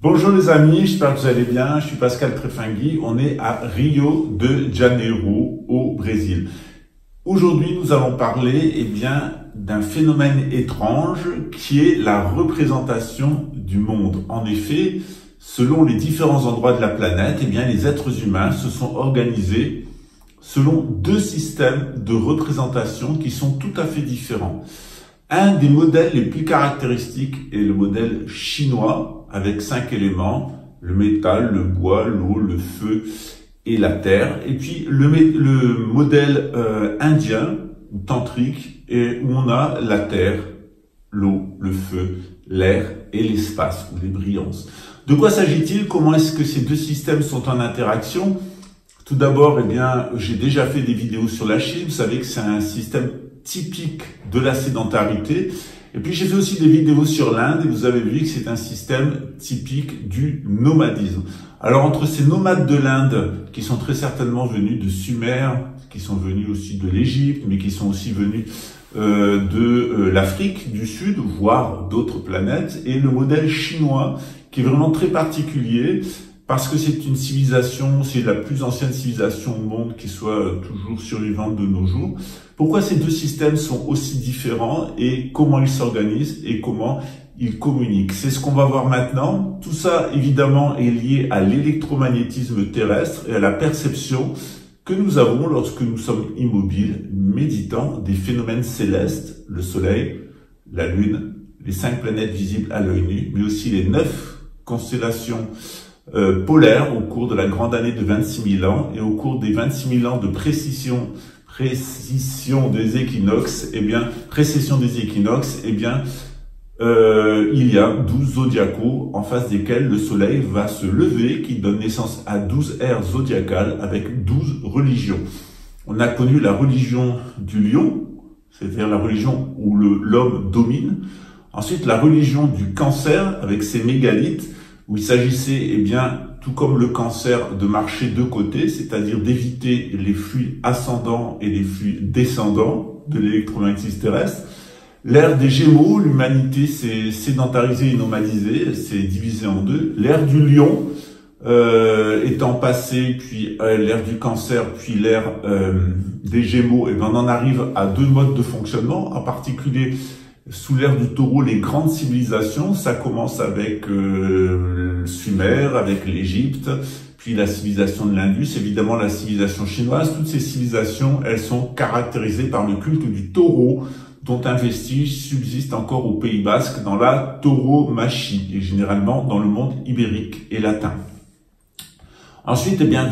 Bonjour les amis, j'espère que vous allez bien. Je suis Pascal Trefangui. On est à Rio de Janeiro, au Brésil. Aujourd'hui, nous allons parler d'un phénomène étrange qui est la représentation du monde. En effet, selon les différents endroits de la planète, les êtres humains se sont organisés selon deux systèmes de représentation qui sont tout à fait différents. Un des modèles les plus caractéristiques est le modèle chinois, avec 5 éléments, le métal, le bois, l'eau, le feu et la terre. Et puis le modèle indien, ou tantrique, où on a la terre, l'eau, le feu, l'air et l'espace, ou les brillances. De quoi s'agit-il? Comment est-ce que ces deux systèmes sont en interaction? Tout d'abord, j'ai déjà fait des vidéos sur la Chine. Vous savez que c'est un système typique de la sédentarité. Et puis j'ai fait aussi des vidéos sur l'Inde et vous avez vu que c'est un système typique du nomadisme. Alors entre ces nomades de l'Inde, qui sont très certainement venus de Sumer, qui sont venus aussi de l'Égypte, mais qui sont aussi venus de l'Afrique du Sud, voire d'autres planètes, et le modèle chinois, qui est vraiment très particulier, parce que c'est une civilisation, c'est la plus ancienne civilisation au monde qui soit toujours survivante de nos jours. Pourquoi ces deux systèmes sont aussi différents et comment ils s'organisent et comment ils communiquent? C'est ce qu'on va voir maintenant. Tout ça, évidemment, est lié à l'électromagnétisme terrestre et à la perception que nous avons lorsque nous sommes immobiles, méditant des phénomènes célestes, le Soleil, la Lune, les 5 planètes visibles à l'œil nu, mais aussi les 9 constellations polaires au cours de la grande année de 26 000 ans et au cours des 26 000 ans de précession des équinoxes, il y a 12 zodiacaux en face desquels le soleil va se lever, qui donne naissance à 12 ères zodiacales avec 12 religions. On a connu la religion du lion, c'est-à-dire la religion où l'homme domine. Ensuite, la religion du cancer avec ses mégalithes, où il s'agissait, tout comme le cancer, de marcher de côté, c'est-à-dire d'éviter les flux ascendants et les flux descendants de l'électromagnétisme terrestre. L'ère des Gémeaux, l'humanité s'est sédentarisée et nomadisée, s'est divisée en deux. L'ère du Lion étant passée, puis l'ère du Cancer, puis l'ère des Gémeaux, on en arrive à deux modes de fonctionnement, en particulier sous l'ère du Taureau, les grandes civilisations, ça commence avec Sumer, avec l'Égypte, puis la civilisation de l'Indus, évidemment la civilisation chinoise. Toutes ces civilisations, elles sont caractérisées par le culte du taureau, dont un vestige subsiste encore au Pays Basque dans la tauromachie, et généralement dans le monde ibérique et latin. Ensuite, vient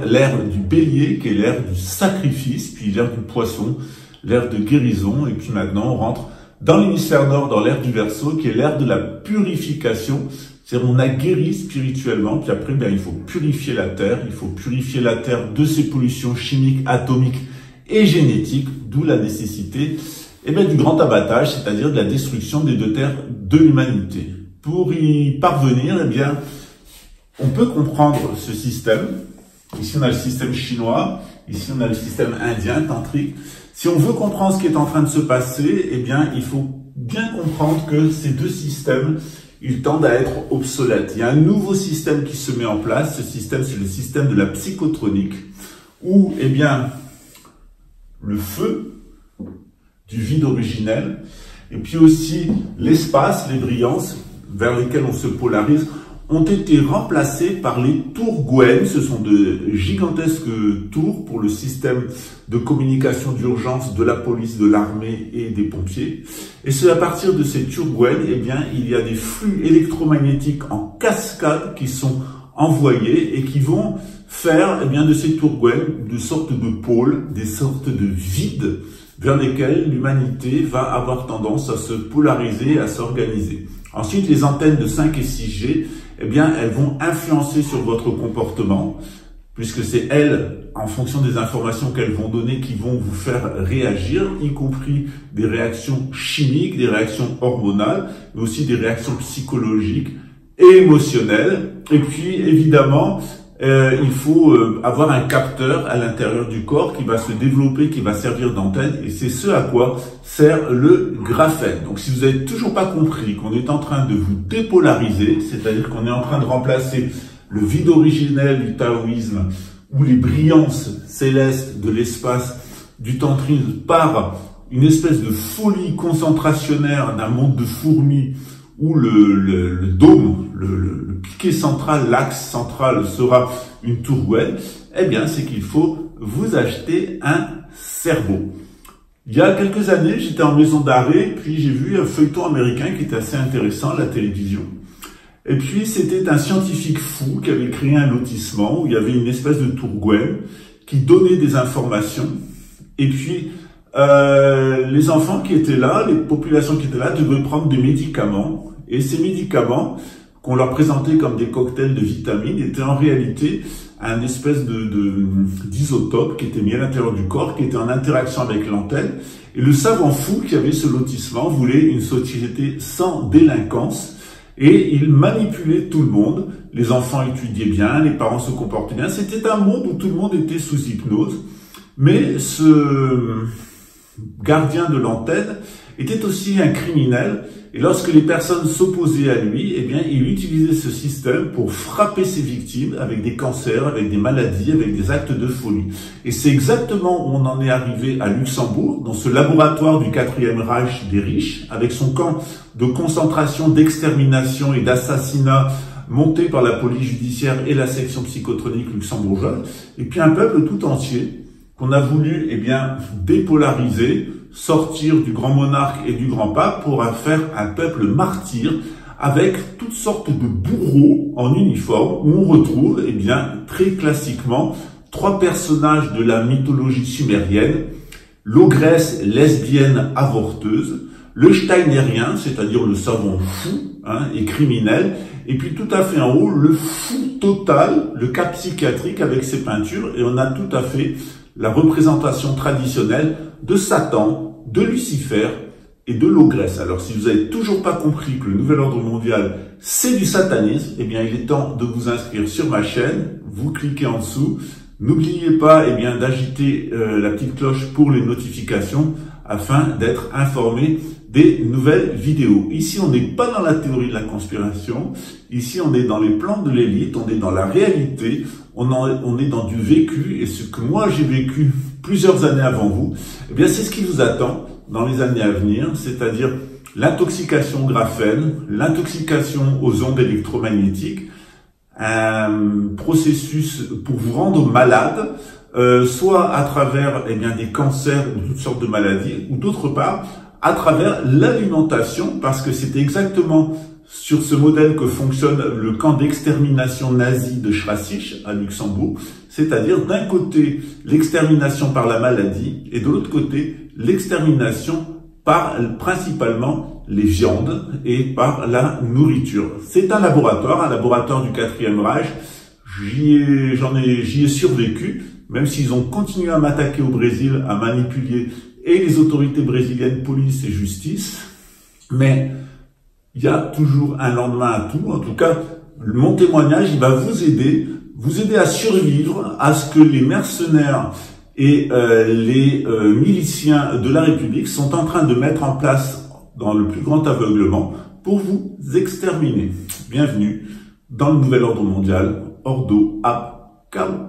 l'ère du bélier, qui est l'ère du sacrifice, puis l'ère du poisson, l'ère de guérison, et puis maintenant on rentre dans l'hémisphère nord, dans l'ère du Verseau, qui est l'ère de la purification. C'est-à-dire on a guéri spirituellement, puis après, il faut purifier la Terre. Il faut purifier la Terre de ses pollutions chimiques, atomiques et génétiques, d'où la nécessité du grand abattage, c'est-à-dire de la destruction des deux terres de l'humanité. Pour y parvenir, on peut comprendre ce système. Ici, on a le système chinois. Ici, on a le système indien, tantrique. Si on veut comprendre ce qui est en train de se passer, il faut bien comprendre que ces deux systèmes, ils tendent à être obsolètes. Il y a un nouveau système qui se met en place. Ce système, c'est le système de la psychotronique, où, le feu du vide originel, et puis aussi l'espace, les brillances, vers lesquelles on se polarise, ont été remplacés par les tours Gwen. Ce sont de gigantesques tours pour le système de communication d'urgence de la police, de l'armée et des pompiers. Et c'est à partir de ces tours Gwen, il y a des flux électromagnétiques en cascade qui sont envoyés et qui vont faire de ces tours Gwen de sortes de pôles, des sortes de vides vers lesquels l'humanité va avoir tendance à se polariser, à s'organiser. Ensuite, les antennes de 5 et 6G, elles vont influencer sur votre comportement, puisque c'est elles, en fonction des informations qu'elles vont donner, qui vont vous faire réagir, y compris des réactions chimiques, des réactions hormonales, mais aussi des réactions psychologiques et émotionnelles. Et puis, évidemment, il faut avoir un capteur à l'intérieur du corps qui va se développer, qui va servir d'antenne, et c'est ce à quoi sert le graphène. Donc si vous n'avez toujours pas compris qu'on est en train de vous dépolariser, c'est-à-dire qu'on est en train de remplacer le vide originel du taoïsme ou les brillances célestes de l'espace du tantrisme par une espèce de folie concentrationnaire d'un monde de fourmis où le dôme, le piquet central, l'axe central sera une tour Gwen, eh bien, c'est qu'il faut vous acheter un cerveau. Il y a quelques années, j'étais en maison d'arrêt, puis j'ai vu un feuilleton américain qui était assez intéressant à la télévision. Et puis, c'était un scientifique fou qui avait créé un lotissement où il y avait une espèce de tour Gwen qui donnait des informations. Et puis, les enfants qui étaient là, les populations qui étaient là, devaient prendre des médicaments. Et ces médicaments, qu'on leur présentait comme des cocktails de vitamines, étaient en réalité un espèce d'isotope qui était mis à l'intérieur du corps, qui était en interaction avec l'antenne. Et le savant fou qui avait ce lotissement voulait une société sans délinquance. Et il manipulait tout le monde. Les enfants étudiaient bien, les parents se comportaient bien. C'était un monde où tout le monde était sous hypnose. Mais ce gardien de l'antenne était aussi un criminel, et lorsque les personnes s'opposaient à lui, eh bien, il utilisait ce système pour frapper ses victimes avec des cancers, avec des maladies, avec des actes de folie. Et c'est exactement où on en est arrivé à Luxembourg, dans ce laboratoire du 4e Reich des riches, avec son camp de concentration, d'extermination et d'assassinat monté par la police judiciaire et la section psychotronique luxembourgeoise, et puis un peuple tout entier qu'on a voulu, eh bien, dépolariser, sortir du grand monarque et du grand pape pour en faire un peuple martyr avec toutes sortes de bourreaux en uniforme où on retrouve, eh bien, très classiquement, 3 personnages de la mythologie sumérienne, l'ogresse lesbienne avorteuse, le steinérien, c'est-à-dire le savant fou et criminel, et puis tout à fait en haut, le fou total, le cas psychiatrique avec ses peintures, et on a tout à fait la représentation traditionnelle de Satan, de Lucifer et de l'ogresse. Alors, si vous n'avez toujours pas compris que le nouvel ordre mondial, c'est du satanisme, eh bien, il est temps de vous inscrire sur ma chaîne. Vous cliquez en dessous. N'oubliez pas, eh bien, d'agiter la petite cloche pour les notifications afin d'être informé des nouvelles vidéos. Ici, on n'est pas dans la théorie de la conspiration. Ici, on est dans les plans de l'élite. On est dans la réalité. On est dans du vécu, et ce que moi j'ai vécu plusieurs années avant vous, eh bien c'est ce qui vous attend dans les années à venir, c'est-à-dire l'intoxication au graphène, l'intoxication aux ondes électromagnétiques, un processus pour vous rendre malade, soit à travers eh bien des cancers ou toutes sortes de maladies, ou d'autre part à travers l'alimentation, parce que c'est exactement sur ce modèle que fonctionne le camp d'extermination nazi de Schrassich à Luxembourg, c'est-à-dire d'un côté l'extermination par la maladie et de l'autre côté l'extermination par principalement les viandes et par la nourriture. C'est un laboratoire du 4e Reich. J'y ai survécu, même s'ils ont continué à m'attaquer au Brésil, à manipuler et les autorités brésiliennes, police et justice, mais il y a toujours un lendemain à tout. En tout cas, mon témoignage, il va vous aider à survivre à ce que les mercenaires et les miliciens de la République sont en train de mettre en place dans le plus grand aveuglement pour vous exterminer. Bienvenue dans le nouvel ordre mondial, Ordo ab Chaos.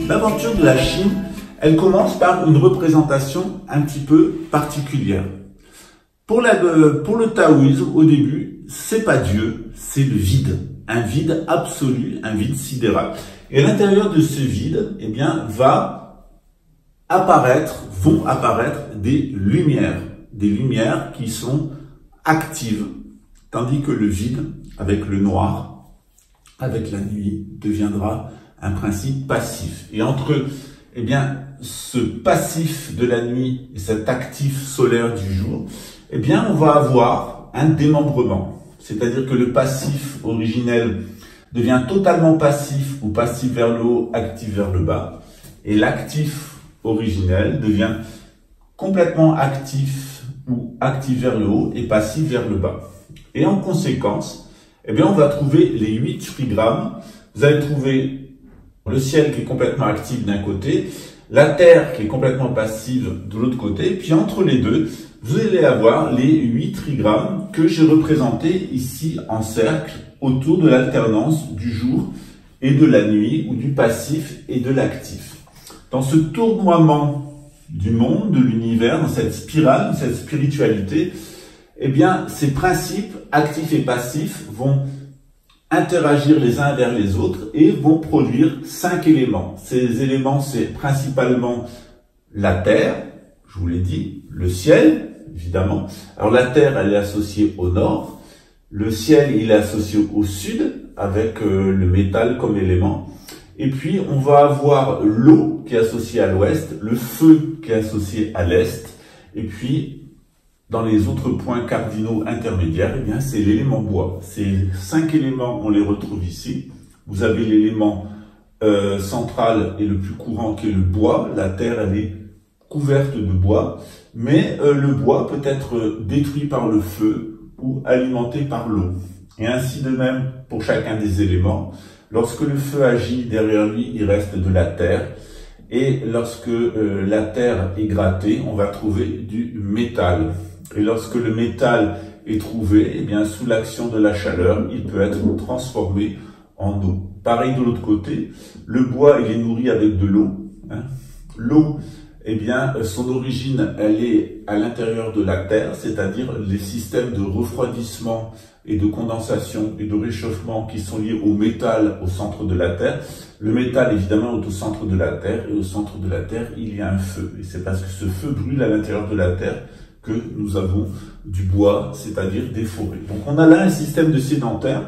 L'aventure de la Chine, elle commence par une représentation un petit peu particulière. Pour le taoïsme, au début, c'est pas Dieu, c'est le vide. Un vide absolu, un vide sidéral. Et à l'intérieur de ce vide, eh bien, vont apparaître des lumières qui sont actives, tandis que le vide, avec le noir, avec la nuit, deviendra un principe passif. Et entre, eh bien, ce passif de la nuit et cet actif solaire du jour, eh bien, on va avoir un démembrement. C'est-à-dire que le passif originel devient totalement passif ou passif vers le haut, actif vers le bas. Et l'actif originel devient complètement actif ou actif vers le haut et passif vers le bas. Et en conséquence, eh bien, on va trouver les 8 trigrammes. Vous allez trouver le ciel qui est complètement actif d'un côté, la terre qui est complètement passive de l'autre côté, puis entre les deux, vous allez avoir les 8 trigrammes que j'ai représentés ici en cercle autour de l'alternance du jour et de la nuit, ou du passif et de l'actif. Dans ce tournoiement du monde, de l'univers, dans cette spirale, cette spiritualité, eh bien, ces principes actifs et passifs vont interagir les uns vers les autres et vont produire 5 éléments. Ces éléments, c'est principalement la terre, je vous l'ai dit, le ciel, évidemment. Alors la terre, elle est associée au nord, le ciel, il est associé au sud, avec le métal comme élément. Et puis, on va avoir l'eau qui est associée à l'ouest, le feu qui est associé à l'est, et puis, dans les autres points cardinaux intermédiaires, eh bien, c'est l'élément bois. Ces 5 éléments, on les retrouve ici. Vous avez l'élément central et le plus courant qui est le bois. La terre, elle est couverte de bois, mais le bois peut être détruit par le feu ou alimenté par l'eau. Et ainsi de même pour chacun des éléments. Lorsque le feu agit, derrière lui, il reste de la terre. Et lorsque la terre est grattée, on va trouver du métal. Et lorsque le métal est trouvé, eh bien, sous l'action de la chaleur, il peut être transformé en eau. Pareil de l'autre côté, le bois, il est nourri avec de l'eau. Hein. L'eau, eh bien, son origine, elle est à l'intérieur de la terre, c'est-à-dire les systèmes de refroidissement et de condensation et de réchauffement qui sont liés au métal au centre de la terre. Le métal, évidemment, est au centre de la terre, et au centre de la terre, il y a un feu. Et c'est parce que ce feu brûle à l'intérieur de la terre que nous avons du bois, c'est-à-dire des forêts. Donc on a là un système de sédentaire.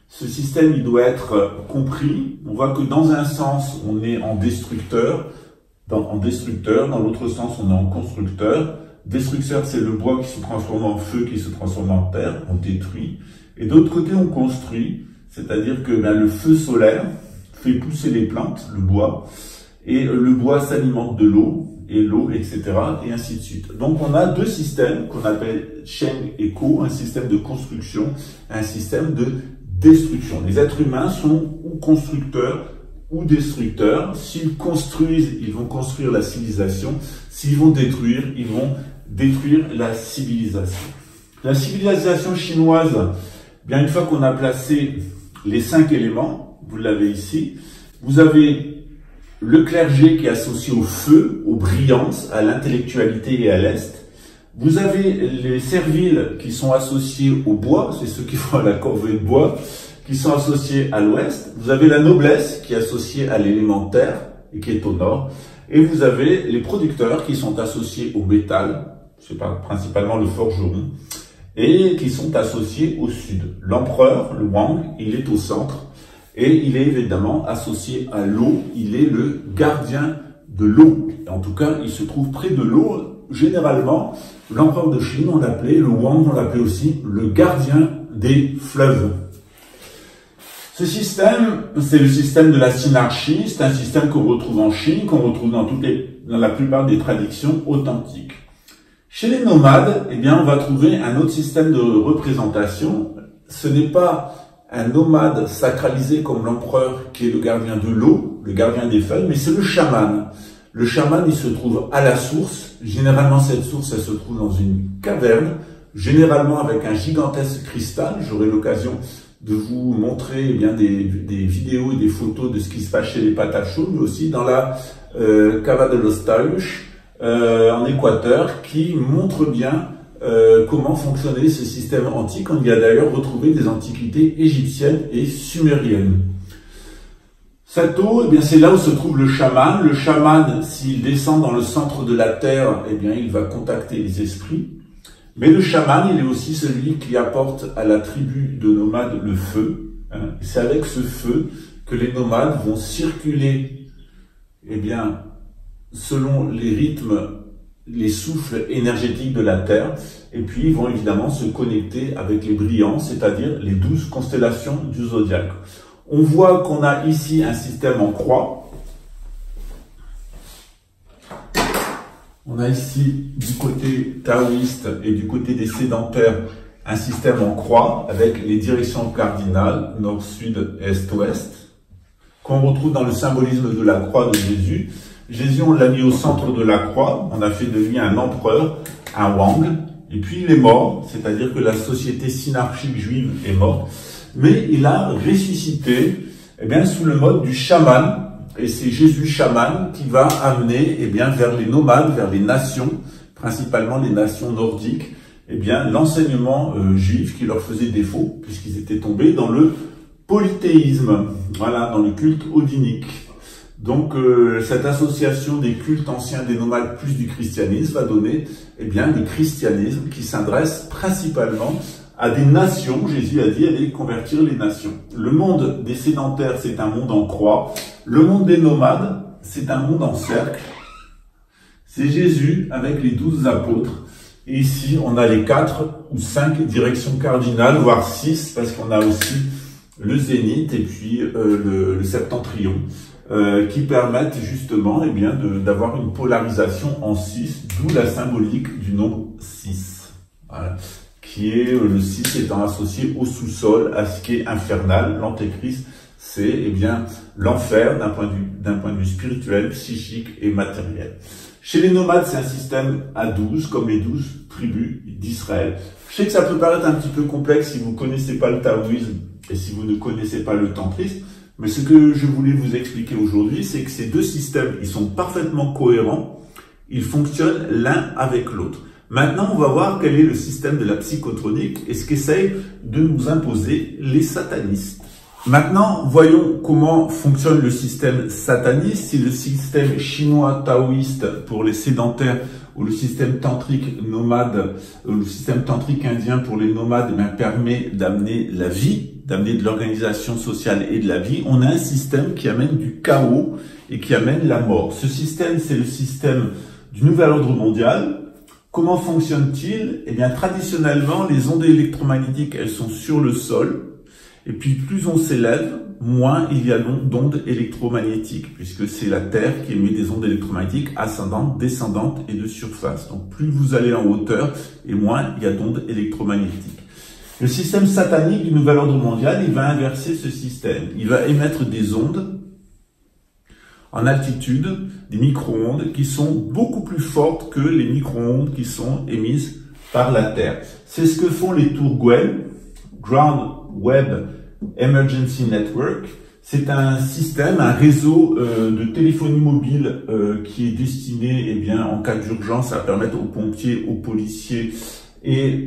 Ce système, il doit être compris. On voit que dans un sens, on est en destructeur, dans l'autre sens, on est en constructeur. Destructeur, c'est le bois qui se transforme en feu, qui se transforme en terre, on détruit. Et d'autre côté, on construit, c'est-à-dire que le feu solaire fait pousser les plantes, le bois, et le bois s'alimente de l'eau, et l'eau, etc., et ainsi de suite. Donc on a 2 systèmes qu'on appelle Sheng et Ko, un système de construction, un système de destruction. Les êtres humains sont ou constructeurs ou destructeurs. S'ils construisent, ils vont construire la civilisation. S'ils vont détruire, ils vont détruire la civilisation. La civilisation chinoise, bien une fois qu'on a placé les 5 éléments, vous l'avez ici, vous avez le clergé qui est associé au feu, aux brillances, à l'intellectualité et à l'est. Vous avez les serviles qui sont associés au bois, c'est ceux qui font à la corvée de bois, qui sont associés à l'ouest. Vous avez la noblesse qui est associée à l'élémentaire et qui est au nord. Et vous avez les producteurs qui sont associés au métal, c'est principalement le forgeron, et qui sont associés au sud. L'empereur, le Wang, il est au centre. Et il est évidemment associé à l'eau, il est le gardien de l'eau. En tout cas, il se trouve près de l'eau. Généralement, l'empereur de Chine, on l'appelait, le Wang, on l'appelait aussi le gardien des fleuves. Ce système, c'est le système de la synarchie. C'est un système qu'on retrouve en Chine, qu'on retrouve dans la plupart des traditions authentiques. Chez les nomades, eh bien, on va trouver un autre système de représentation. Ce n'est pas un nomade sacralisé comme l'empereur qui est le gardien de l'eau, le gardien des feuilles, mais c'est le chaman. Le chaman, il se trouve à la source. Généralement, cette source, elle se trouve dans une caverne, généralement avec un gigantesque cristal. J'aurai l'occasion de vous montrer des vidéos et des photos de ce qui se passe chez les Patachos, mais aussi dans la Cava de los Tausch en Équateur, qui montre bien comment fonctionnait ce système antique. On y a d'ailleurs retrouvé des antiquités égyptiennes et sumériennes. Cette eau, c'est là où se trouve le chaman. Le chaman, s'il descend dans le centre de la terre, il va contacter les esprits. Mais le chaman, il est aussi celui qui apporte à la tribu de nomades le feu. C'est avec ce feu que les nomades vont circuler, selon les rythmes, les souffles énergétiques de la Terre, et puis ils vont évidemment se connecter avec les brillants, c'est-à-dire les 12 constellations du zodiaque. On voit qu'on a ici un système en croix. On a ici, du côté taoïste et du côté des sédentaires, un système en croix avec les directions cardinales, nord, sud, est, ouest, qu'on retrouve dans le symbolisme de la croix de Jésus. Jésus, on l'a mis au centre de la croix, on a fait de lui un empereur, un Wang, et puis il est mort, c'est-à-dire que la société synarchique juive est morte, mais il a ressuscité sous le mode du chaman. Et c'est Jésus chaman qui va amener vers les nomades, vers les nations, principalement les nations nordiques, l'enseignement juif qui leur faisait défaut, puisqu'ils étaient tombés dans le polythéisme, voilà, dans le culte odinique. Donc cette association des cultes anciens des nomades plus du christianisme va donner le christianisme qui s'adresse principalement à des nations. Jésus a dit allez convertir les nations. Le monde des sédentaires, c'est un monde en croix. Le monde des nomades, c'est un monde en cercle. C'est Jésus avec les 12 apôtres. Et ici, on a les 4 ou 5 directions cardinales, voire 6, parce qu'on a aussi le zénith et puis le septentrion, qui permettent justement d'avoir une polarisation en 6, d'où la symbolique du nombre 6. Voilà. Qui est le 6 étant associé au sous-sol, à ce qui est infernal. L'antéchrist, c'est l'enfer d'un point de vue spirituel, psychique et matériel. Chez les nomades, c'est un système à 12, comme les 12 tribus d'Israël. Je sais que ça peut paraître un petit peu complexe si vous ne connaissez pas le taoïsme et si vous ne connaissez pas le tantrisme, mais ce que je voulais vous expliquer aujourd'hui, c'est que ces deux systèmes, ils sont parfaitement cohérents, ils fonctionnent l'un avec l'autre. Maintenant, on va voir quel est le système de la psychotronique et ce qu'essayent de nous imposer les satanistes. Maintenant, voyons comment fonctionne le système sataniste. Si le système chinois taoïste pour les sédentaires ou le système tantrique nomade, ou le système tantrique indien pour les nomades permet d'amener la vie, d'amener de l'organisation sociale et de la vie, on a un système qui amène du chaos et qui amène la mort. Ce système, c'est le système du nouvel ordre mondial. Comment fonctionne-t-il? Traditionnellement, les ondes électromagnétiques, elles sont sur le sol. Et puis, plus on s'élève, moins il y a d'ondes électromagnétiques, puisque c'est la Terre qui émet des ondes électromagnétiques ascendantes, descendantes et de surface. Donc, plus vous allez en hauteur, et moins il y a d'ondes électromagnétiques. Le système satanique du nouvel ordre mondial, il va inverser ce système. Il va émettre des ondes en altitude, des micro-ondes qui sont beaucoup plus fortes que les micro-ondes qui sont émises par la Terre. C'est ce que font les Tourguel, Ground Web Emergency Network. C'est un système, un réseau de téléphonie mobile qui est destiné, en cas d'urgence, à permettre aux pompiers, aux policiers et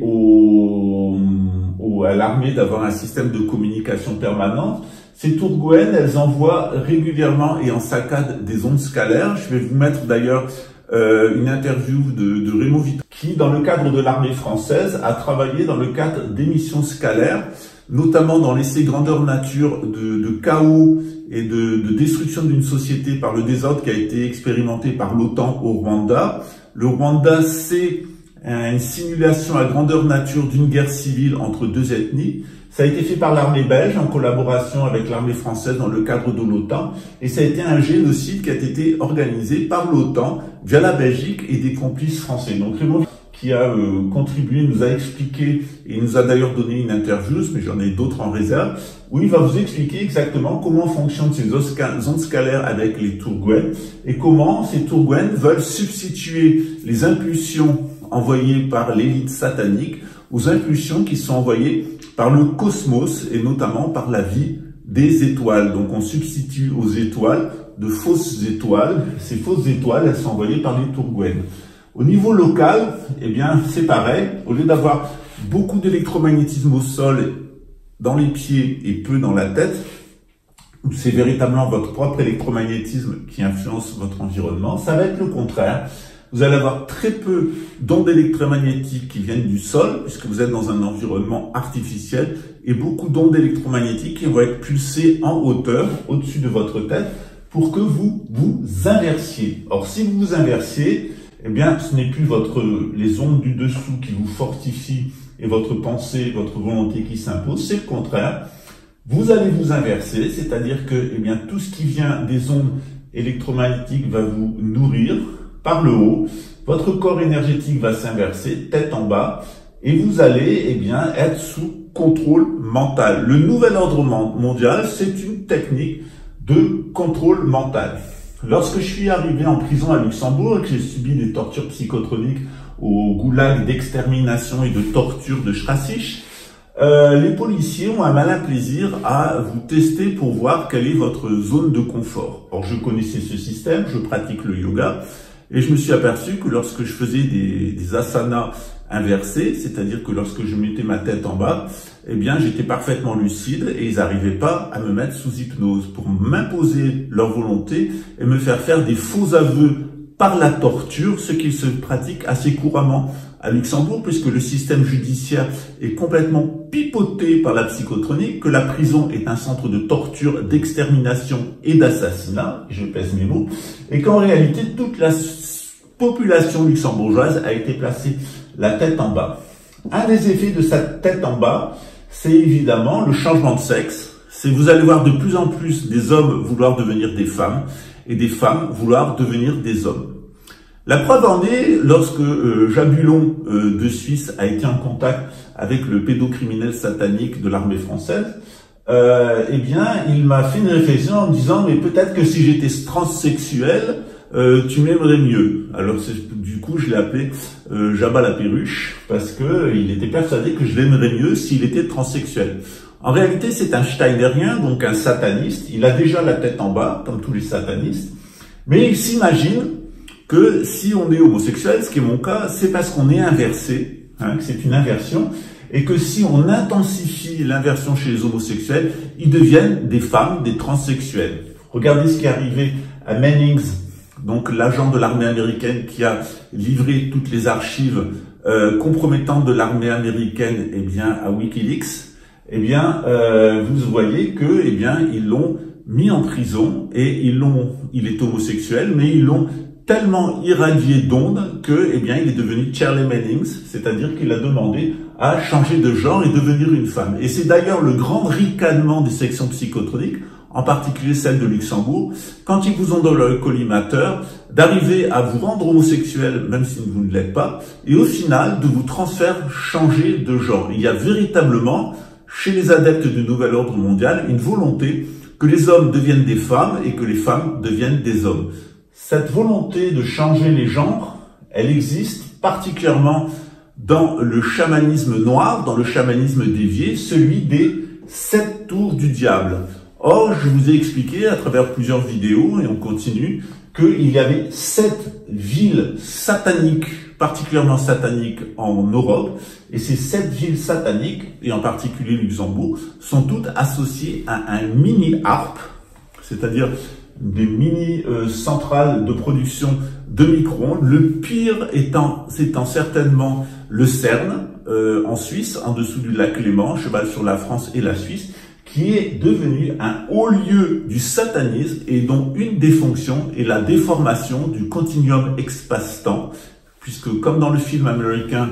à l'armée d'avoir un système de communication permanente. Ces tourgoènes, elles envoient régulièrement et en saccade des ondes scalaires. Je vais vous mettre d'ailleurs une interview de Raymond Vitton, qui, dans le cadre de l'armée française, a travaillé dans le cadre d'émissions scalaires, notamment dans l'essai grandeur nature de chaos et de destruction d'une société par le désordre qui a été expérimenté par l'OTAN au Rwanda. Le Rwanda, c'est une simulation à grandeur nature d'une guerre civile entre deux ethnies. Ça a été fait par l'armée belge en collaboration avec l'armée française dans le cadre de l'OTAN. Et ça a été un génocide qui a été organisé par l'OTAN via la Belgique et des complices français. Donc Raymond, qui a contribué, nous a expliqué, et nous a d'ailleurs donné une interview, mais j'en ai d'autres en réserve, où il va vous expliquer exactement comment fonctionnent ces ondes scalaires avec les tourgoènes et comment ces tourgoènes veulent substituer les impulsions envoyées par l'élite satanique aux impulsions qui sont envoyées par le cosmos et notamment par la vie des étoiles. Donc on substitue aux étoiles de fausses étoiles. Ces fausses étoiles, elles sont envoyées par les tourgouènes. Au niveau local, eh bien c'est pareil. Au lieu d'avoir beaucoup d'électromagnétisme au sol, dans les pieds et peu dans la tête, où c'est véritablement votre propre électromagnétisme qui influence votre environnement, ça va être le contraire. Vous allez avoir très peu d'ondes électromagnétiques qui viennent du sol, puisque vous êtes dans un environnement artificiel, et beaucoup d'ondes électromagnétiques qui vont être pulsées en hauteur, au-dessus de votre tête, pour que vous vous inversiez. Or, si vous vous inversiez, eh bien, ce n'est plus les ondes du dessous qui vous fortifient et votre pensée, votre volonté qui s'impose, c'est le contraire. Vous allez vous inverser, c'est-à-dire que, eh bien, tout ce qui vient des ondes électromagnétiques va vous nourrir par le haut. Votre corps énergétique va s'inverser, tête en bas, et vous allez, eh bien, être sous contrôle mental. Le nouvel ordre mondial, c'est une technique de contrôle mental. Lorsque je suis arrivé en prison à Luxembourg et que j'ai subi des tortures psychotroniques au goulag d'extermination et de torture de Strasich, les policiers ont un malin plaisir à vous tester pour voir quelle est votre zone de confort. Or, je connaissais ce système, je pratique le yoga, et je me suis aperçu que lorsque je faisais des asanas inversés, c'est-à-dire que lorsque je mettais ma tête en bas, eh bien, j'étais parfaitement lucide et ils n'arrivaient pas à me mettre sous hypnose pour m'imposer leur volonté et me faire faire des faux aveux par la torture, ce qui se pratique assez couramment à Luxembourg, puisque le système judiciaire est complètement pipoté par la psychotronique, que la prison est un centre de torture, d'extermination et d'assassinat, je pèse mes mots, et qu'en réalité, toute la population luxembourgeoise a été placée la tête en bas. Un des effets de cette tête en bas, c'est évidemment le changement de sexe. Vous allez voir de plus en plus des hommes vouloir devenir des femmes et des femmes vouloir devenir des hommes. La preuve en est, lorsque Jabulon de Suisse a été en contact avec le pédocriminel satanique de l'armée française, eh bien, il m'a fait une réflexion en me disant « mais peut-être que si j'étais transsexuel, tu m'aimerais mieux ». Alors du coup, je l'ai appelé Jabba la perruche, parce que il était persuadé que je l'aimerais mieux s'il était transsexuel. En réalité, c'est un steinérien, donc un sataniste. Il a déjà la tête en bas, comme tous les satanistes, mais il s'imagine que si on est homosexuel, ce qui est mon cas, c'est parce qu'on est inversé, hein, que c'est une inversion, et que si on intensifie l'inversion chez les homosexuels, ils deviennent des femmes, des transsexuels. Regardez ce qui est arrivé à Mannings, donc l'agent de l'armée américaine qui a livré toutes les archives compromettantes de l'armée américaine, eh bien, à WikiLeaks. Eh bien, vous voyez que, eh bien, ils l'ont mis en prison et il est homosexuel, mais ils l'ont tellement irradié d'ondes que, eh bien, il est devenu Charlie Mannings, c'est-à-dire qu'il a demandé à changer de genre et devenir une femme. Et c'est d'ailleurs le grand ricanement des sections psychotroniques, en particulier celle de Luxembourg, quand ils vous ont dans le collimateur, d'arriver à vous rendre homosexuel, même si vous ne l'êtes pas, et au final, de vous changer de genre. Il y a véritablement, chez les adeptes du nouvel ordre mondial, une volonté que les hommes deviennent des femmes et que les femmes deviennent des hommes. Cette volonté de changer les genres, elle existe particulièrement dans le chamanisme noir, dans le chamanisme dévié, celui des 7 tours du diable. Or, je vous ai expliqué à travers plusieurs vidéos, et on continue, qu'il y avait 7 villes sataniques, particulièrement sataniques en Europe, et ces 7 villes sataniques, et en particulier Luxembourg, sont toutes associées à un mini-harpe, c'est-à-dire des mini-centrales de production de micro-ondes. Le pire étant certainement le CERN, en Suisse, en dessous du lac Léman, cheval sur la France et la Suisse, qui est devenu un haut lieu du satanisme et dont une des fonctions est la déformation du continuum espace-temps, puisque comme dans le film américain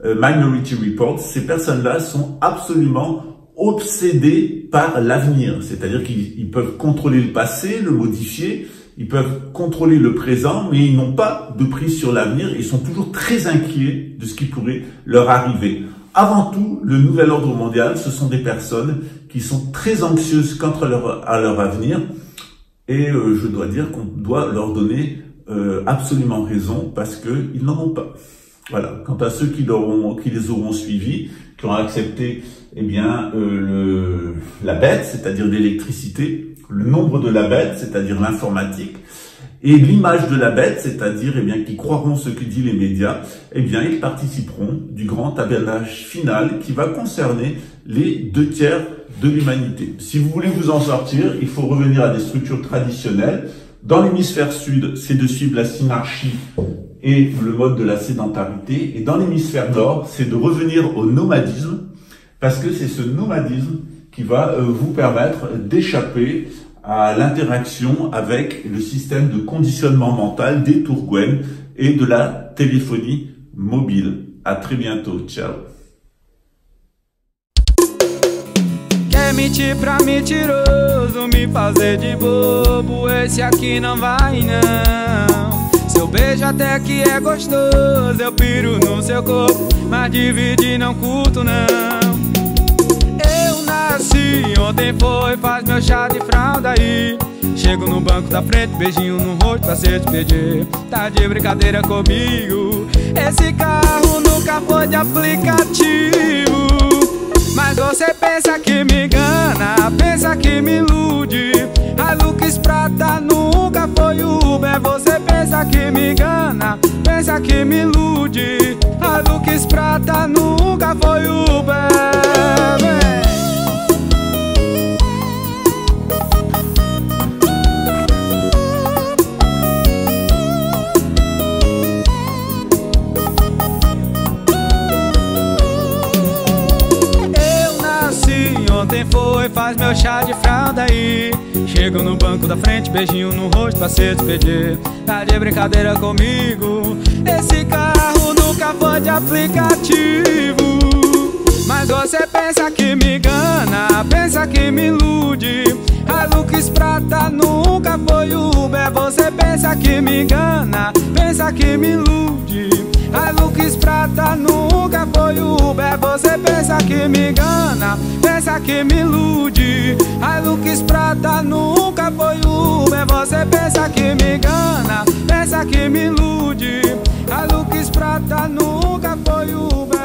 Minority Report, ces personnes-là sont absolument obsédés par l'avenir, c'est-à-dire qu'ils peuvent contrôler le passé, le modifier, ils peuvent contrôler le présent, mais ils n'ont pas de prise sur l'avenir, ils sont toujours très inquiets de ce qui pourrait leur arriver. Avant tout, le nouvel ordre mondial, ce sont des personnes qui sont très anxieuses quant à leur avenir, et je dois dire qu'on doit leur donner absolument raison, parce qu'ils n'en ont pas. Voilà. Quant à ceux qui les auront suivis, qui ont accepté, eh bien, la bête, c'est-à-dire l'électricité, le nombre de la bête, c'est-à-dire l'informatique, et l'image de la bête, c'est-à-dire, eh bien, qui croiront ce que disent les médias, eh bien, ils participeront du grand tabernage final qui va concerner les 2/3 de l'humanité. Si vous voulez vous en sortir, il faut revenir à des structures traditionnelles. Dans l'hémisphère sud, c'est de suivre la synarchie et le mode de la sédentarité. Et dans l'hémisphère nord, c'est de revenir au nomadisme, parce que c'est ce nomadisme qui va vous permettre d'échapper à l'interaction avec le système de conditionnement mental des Tourguen et de la téléphonie mobile. À très bientôt. Ciao. Quer mentir pra mentiroso, me fazer de bobo, esse aqui não vai não. Seu beijo até que é gostoso, eu piro no seu corpo, mas dividir não curto não. Eu nasci, ontem foi, faz meu chá de fralda aí. Chego no banco da frente, beijinho no rosto pra se despedir. Tá de brincadeira comigo, esse carro nunca foi de aplicativo. Mas você pensa que me engana, pensa que me ilude. A Lux Prata nunca foi Uber. Você pensa que me engana, pensa que me ilude. A Lux Prata nunca foi Uber. Ontem foi, faz meu chá de fralda aí. Chego no banco da frente, beijinho no rosto pra se despedir. Tá de brincadeira comigo, esse carro nunca foi de aplicativo. Mas você pensa que me engana, pensa que me ilude. A Lux Prata nunca foi Uber. Você pensa que me engana, pensa que me ilude. A Lux Prata nunca foi Uber. Você pensa que me engana, pensa que me ilude. A Lux Prata nunca foi Uber. Você pensa que me engana, pensa que me ilude. A Lux Prata nunca foi Uber.